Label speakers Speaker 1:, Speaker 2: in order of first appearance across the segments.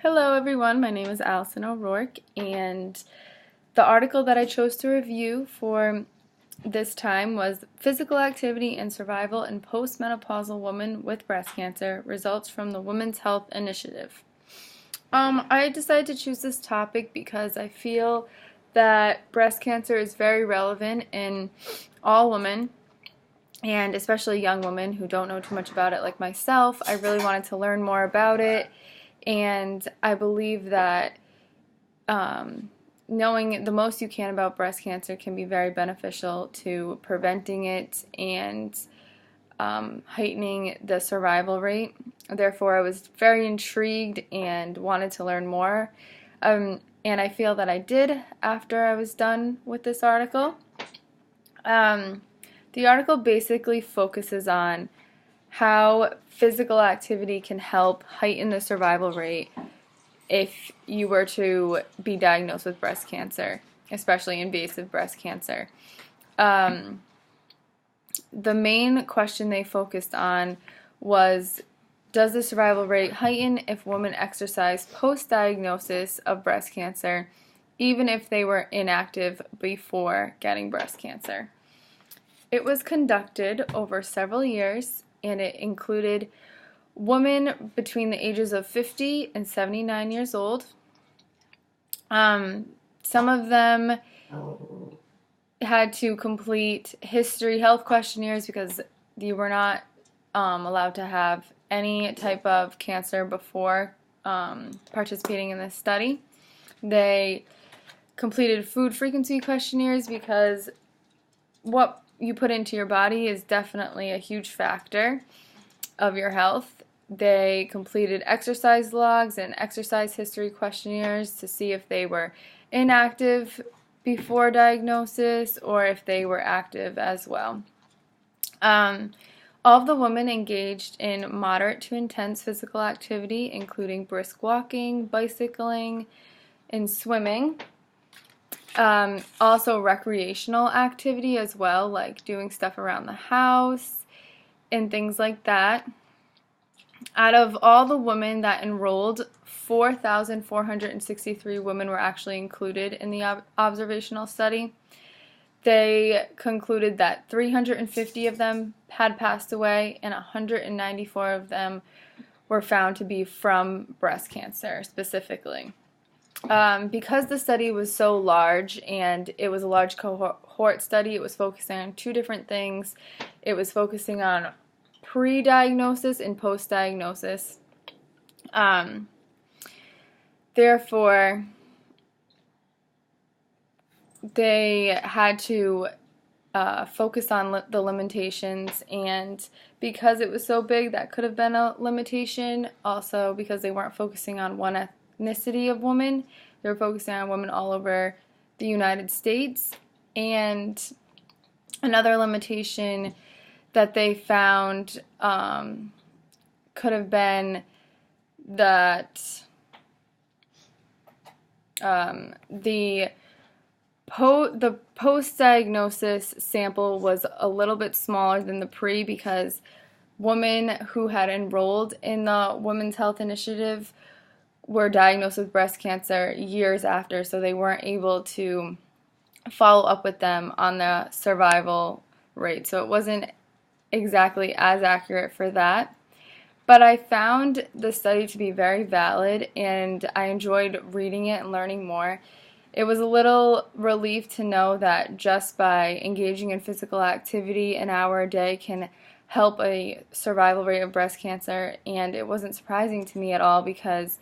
Speaker 1: Hello everyone, my name is Allison O'Rourke, and the article that I chose to review for this time was Physical Activity and Survival in Postmenopausal Women with Breast Cancer, Results from the Women's Health Initiative. I decided to choose this topic because I feel that breast cancer is very relevant in all women, and especially young women who don't know too much about it like myself. I really wanted to learn more about it, and I believe that knowing the most you can about breast cancer can be very beneficial to preventing it and heightening the survival rate. Therefore, I was very intrigued and wanted to learn more. And I feel that I did after I was done with this article. The article basically focuses on how physical activity can help heighten the survival rate if you were to be diagnosed with breast cancer, especially invasive breast cancer. The main question they focused on was, does the survival rate heighten if women exercise post-diagnosis of breast cancer, even if they were inactive before getting breast cancer? It was conducted over several years, and it included women between the ages of 50 and 79 years old. Some of them had to complete history health questionnaires because you were not allowed to have any type of cancer before participating in this study. They completed food frequency questionnaires because what you put into your body is definitely a huge factor of your health. They completed exercise logs and exercise history questionnaires to see if they were inactive before diagnosis or if they were active as well. All of the women engaged in moderate to intense physical activity, including brisk walking, bicycling, and swimming. Also recreational activity as well, like doing stuff around the house and things like that. Out of all the women that enrolled, 4,463 women were actually included in the observational study. They concluded that 350 of them had passed away and 194 of them were found to be from breast cancer specifically. Because the study was so large and it was a large cohort study, it was focusing on two different things. It was focusing on pre-diagnosis and post-diagnosis. Therefore, they had to focus on the limitations, and because it was so big, that could have been a limitation. Also, because they weren't focusing on one ethnicity of women, they were focusing on women all over the United States. And another limitation that they found could have been that the post-diagnosis sample was a little bit smaller than the pre, because women who had enrolled in the Women's Health Initiative were diagnosed with breast cancer years after, so they weren't able to follow up with them on the survival rate. So it wasn't exactly as accurate for that. But I found the study to be very valid, and I enjoyed reading it and learning more. It was a little relief to know that just by engaging in physical activity an hour a day can help a survival rate of breast cancer, and it wasn't surprising to me at all, because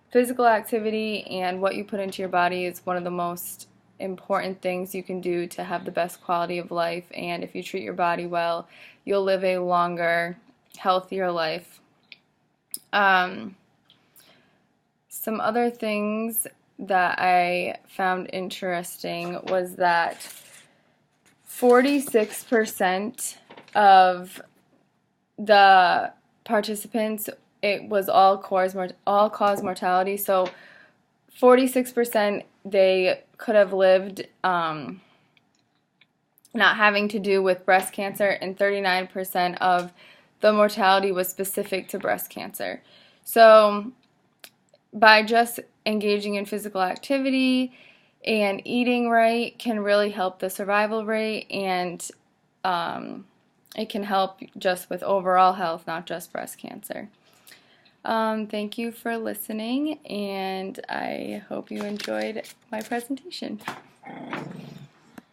Speaker 1: physical activity and what you put into your body is one of the most important things you can do to have the best quality of life, and if you treat your body well, you'll live a longer, healthier life. Some other things that I found interesting was that 46% of the participants, it was all-cause mortality, so 46% they could have lived not having to do with breast cancer, and 39% of the mortality was specific to breast cancer. So by just engaging in physical activity and eating right can really help the survival rate, and it can help just with overall health, not just breast cancer. Thank you for listening, and I hope you enjoyed my presentation.